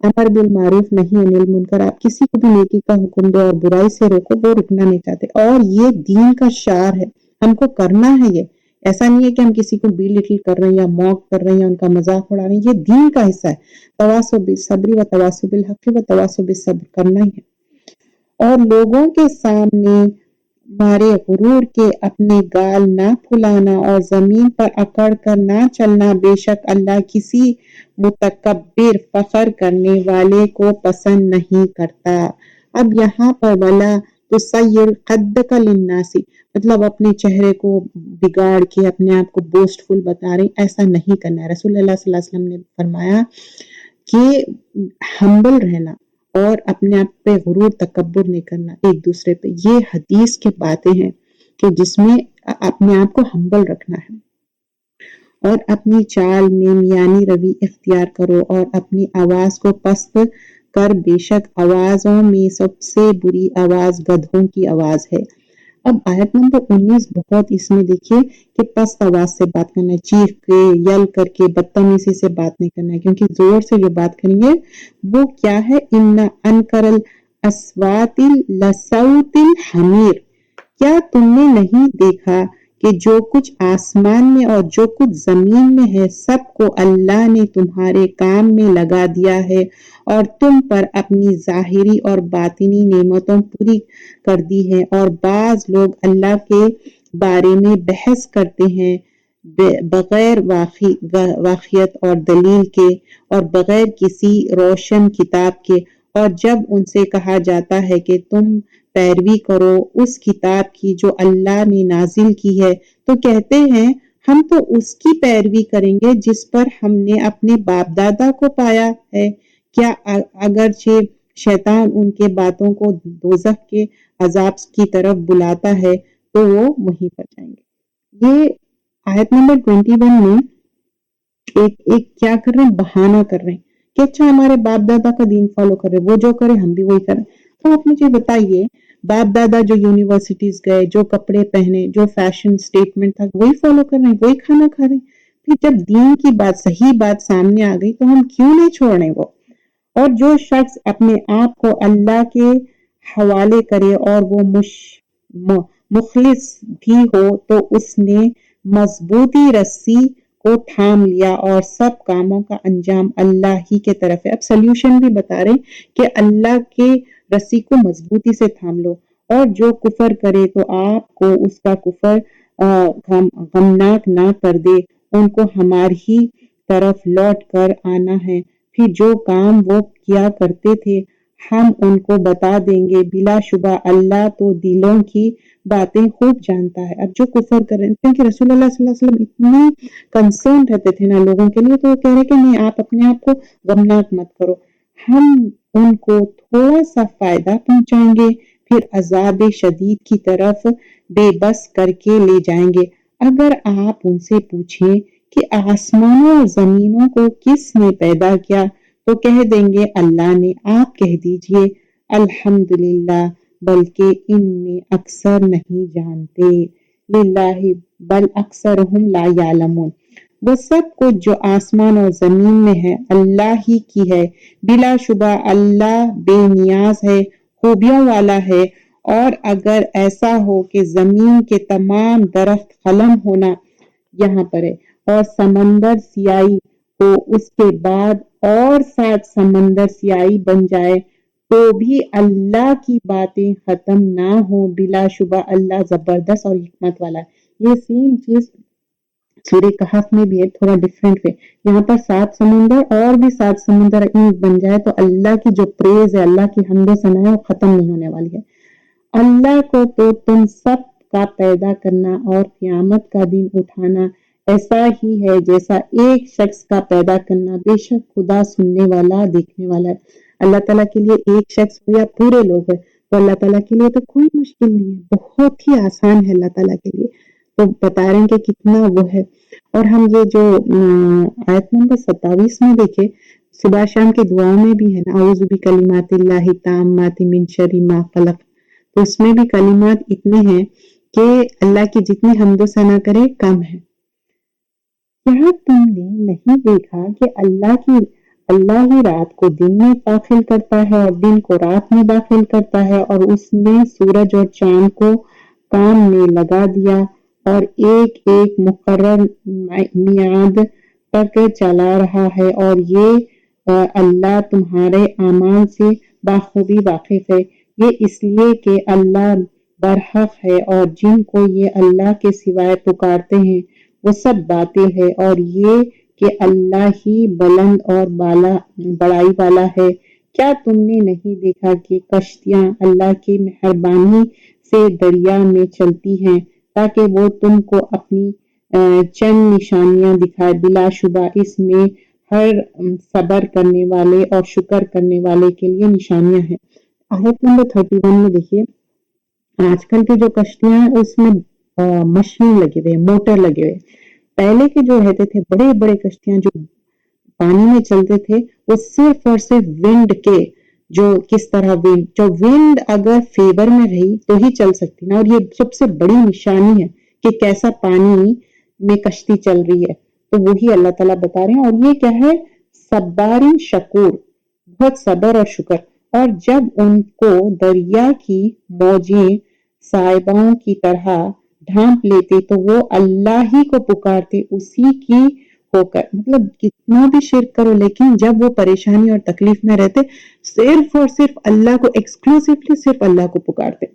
امر بالمعروف نہیں انل منکر، آپ کسی کو بھی نیکی کا حکم دو اور برائی سے روکو، وہ رکنا نہیں چاہتے. اور یہ دین کا شعار ہے، ہم کو کرنا ہے. ایسا نہیں ہے کہ ہم کسی کو بی لٹل کر رہے ہیں یا موک کر رہے ہیں یا ان کا مذاق اڑا رہے ہیں، یہ دین کا حصہ ہے۔ تواصوا بالصبر و تواصوا بالحق و تواصوا بالصبر کرنا ہی ہے، اور لوگوں کے سامنے مارے غرور کے اپنے گال نہ پھلانا اور زمین پر اکڑ کر نہ چلنا، بے شک اللہ کسی متکبر فخر کرنے والے کو پسند نہیں کرتا۔ اب یہاں پر وَلَا تُصَيِّرْ خَدَّكَ لِلنَّاسِ مطلب اپنے چہرے کو بگاڑ کے اپنے آپ کو بوسٹ فل بتا رہے، ایسا نہیں کرنا ہے۔ رسول اللہ صلی اللہ علیہ وسلم نے فرمایا کہ ہمبل رہنا اور اپنے آپ پہ غرور تکبر نہیں کرنا ایک دوسرے پہ، یہ حدیث کے باتیں ہیں کہ جس میں اپنے آپ کو ہمبل رکھنا ہے، اور اپنی چال میں میانی روی اختیار کرو اور اپنی آواز کو پست کر، بے شک آوازوں میں سب سے بری آواز گدھوں کی آواز ہے۔ اب آیت نمبر 19 بہت اس میں دیکھیے کہ پست آواز سے بات کرنا ہے، چیخ کے یل کر کے بدتمیزی سے بات نہیں کرنا ہے، کیونکہ زور سے جو بات کریں گے وہ کیا ہے، ان انکر الاصوات لصوت الحمیر، کیا تم نے نہیں دیکھا کہ جو کچھ آسمان میں اور جو کچھ زمین میں ہے سب کو اللہ نے تمہارے کام میں لگا دیا ہے اور تم پر اپنی ظاہری اور باطنی نعمتوں پوری کر دی ہے، اور بعض لوگ اللہ کے بارے میں بحث کرتے ہیں بغیر واقعیت اور دلیل کے اور بغیر کسی روشن کتاب کے، اور جب ان سے کہا جاتا ہے کہ تم پیروی کرو اس کتاب کی جو اللہ نے نازل کی ہے تو کہتے ہیں ہم تو اس کی پیروی کریں گے جس پر ہم نے اپنے باپ دادا کو پایا ہے، کیا اگرچہ شیطان ان کے باتوں کو دوزخ کے عذاب کی طرف بلاتا ہے تو وہ وہیں پر جائیں گے۔ یہ آیت نمبر 21 میں ایک کیا کر رہے ہیں، بہانہ کر رہے ہیں کہ اچھا ہمارے باپ دادا کا دین فالو کر رہے، وہ جو کرے ہم بھی وہی کریں۔ تو آپ مجھے بتائیے، باپ دادا جو یونیورسٹیز گئے، جو کپڑے پہنے، جو فیشن سٹیٹمنٹ تھا وہی فالو کر رہے ہیں، وہی کھانا کھا رہے ہیں، پھر جب دین کی بات، صحیح بات سامنے آ گئی تو ہم کیوں نہیں چھوڑ رہے وہ؟ اور جو شخص اپنے آپ کو اللہ کے حوالے کرے اور وہ مخلص بھی ہو تو اس نے مضبوطی رسی کو تھام لیا اور سب کاموں کا انجام اللہ ہی کے طرف ہے۔ اب سلیوشن بھی بتا رہے کہ اللہ کے رسی کو مضبوطی سے تھام لو، اور جو کفر کرے تو آپ کو اس کا کفر غمناک نہ کر دے، ان کو ہماری طرف لوٹ کر آنا ہے، پھر جو کام وہ کیا کرتے تھے ہم ان کو بتا دیں گے، بلا شبہ اللہ تو دلوں کی باتیں خوب جانتا ہے۔ اب جو کفر کر رہے ہیں، کیونکہ رسول اللہ صلی اللہ علیہ وسلم اتنے کنسرن رہتے تھے نا لوگوں کے لیے، تو وہ کہہ رہے کہ نہیں، آپ اپنے آپ کو غمناک مت کرو، ہم ان کو تھوڑا سا فائدہ پہنچائیں گے پھر عذاب شدید کی طرف بے بس کر کے لے جائیں گے۔ اگر آپ ان سے پوچھیں کہ آسمانوں اور زمینوں کو کس نے پیدا کیا تو کہہ دیں گے اللہ نے، آپ کہہ دیجئے الحمدللہ، بلکہ ان میں اکثر نہیں جانتے، للہ بل اکثرہم لا یعلمون، وہ سب کچھ جو آسمان اور زمین میں ہے اللہ ہی کی ہے، بلا شبہ اللہ بے نیاز ہے، خوبیوں والا ہے۔ اور اگر ایسا ہو کہ زمین کے تمام درخت قلم ہونا یہاں پر ہے اور سمندر سیاہی ہو، اس کے بعد اور 7 سمندر سیاہی بن جائے تو بھی اللہ کی باتیں ختم نہ ہو، بلا شبہ اللہ زبردست اور حکمت والا ہے۔ یہ سیم چیز سورہ کہف میں بھی ہے، تھوڑا ڈیفرنٹ ہے، یہاں پر 7 سمندر اور بھی 7 سمندر ایک بن جائے تو اللہ کی جو پریز ہے، اللہ کی حمد و ثنا ہے، وہ ختم نہیں ہونے والی ہے۔ اللہ کو تو تم سب کا پیدا کرنا اور قیامت کا دن اٹھانا ایسا ہی ہے جیسا ایک شخص کا پیدا کرنا، بے شک خدا سننے والا دیکھنے والا ہے۔ اللہ تعالیٰ کے لیے ایک شخص ہو یا پورے لوگ ہیں تو اللہ تعالیٰ کے لیے تو کوئی مشکل نہیں ہے، بہت ہی آسان ہے اللہ تعالیٰ کے لیے، تو بتا رہے ہیں کہ کتنا وہ ہے۔ اور ہم یہ جو آیت نمبر 27 میں دیکھیں، صبح شام کے دعاؤں میں بھی ہے نا، اعوذ بکلمات اللہ التامات من شر ما خلق، تو اس میں بھی کلمات اتنے ہیں کہ اللہ کی جتنی حمد و ثنا کرے کم ہے۔ کیا تم نے نہیں دیکھا کہ اللہ ہی رات کو دن میں داخل کرتا ہے اور دن کو رات میں داخل کرتا ہے، اور اس نے سورج اور چاند کو کام میں لگا دیا اور ایک ایک مقرر میعاد تک چلا رہا ہے، اور یہ اللہ تمہارے اعمال سے بخوبی واقف ہے۔ یہ اس لیے کہ اللہ برحق ہے، اور جن کو یہ اللہ کے سوائے پکارتے ہیں وہ سب باطل ہے، اور یہ کہ اللہ ہی بلند اور بڑائی والا ہے۔ کیا تم نے نہیں دیکھا کہ کشتیاں اللہ کی مہربانی سے دریا میں چلتی ہیں تاکہ وہ تم کو اپنی چند نشانیاں دکھائے؟ بلا شبہ اس میں ہر صبر کرنے والے اور شکر کرنے والے کے لیے نشانیاں ہیں۔ آیت نمبر 31 میں دیکھیے، آج کل کی جو کشتیاں ہیں اس میں مشین لگے ہوئے، موٹر لگے ہوئے۔ پہلے کے جو رہتے تھے بڑے بڑے کشتیاں جو پانی میں چلتے تھے، وہ صرف اور صرف ونڈ کے جو کس طرح ونڈ اگر فیور میں رہی تو ہی چل سکتی نا، اور یہ سب سے بڑی نشانی ہے کہ کیسا پانی میں کشتی چل رہی ہے، تو وہی اللہ تعالیٰ بتا رہے ہیں۔ اور یہ کیا ہے؟ صبارن شکور، بہت صبر اور شکر۔ اور جب ان کو دریا کی موجیں صائبوں کی طرح ڈھانپ لیتے تو وہ اللہ ہی کو پکارتے اسی کی ہو کر، مطلب کتنا بھی شرک کرو لیکن جب وہ پریشانی اور تکلیف میں رہتے صرف اور صرف اللہ کو، ایکسکلوسیولی صرف اللہ کو پکارتے۔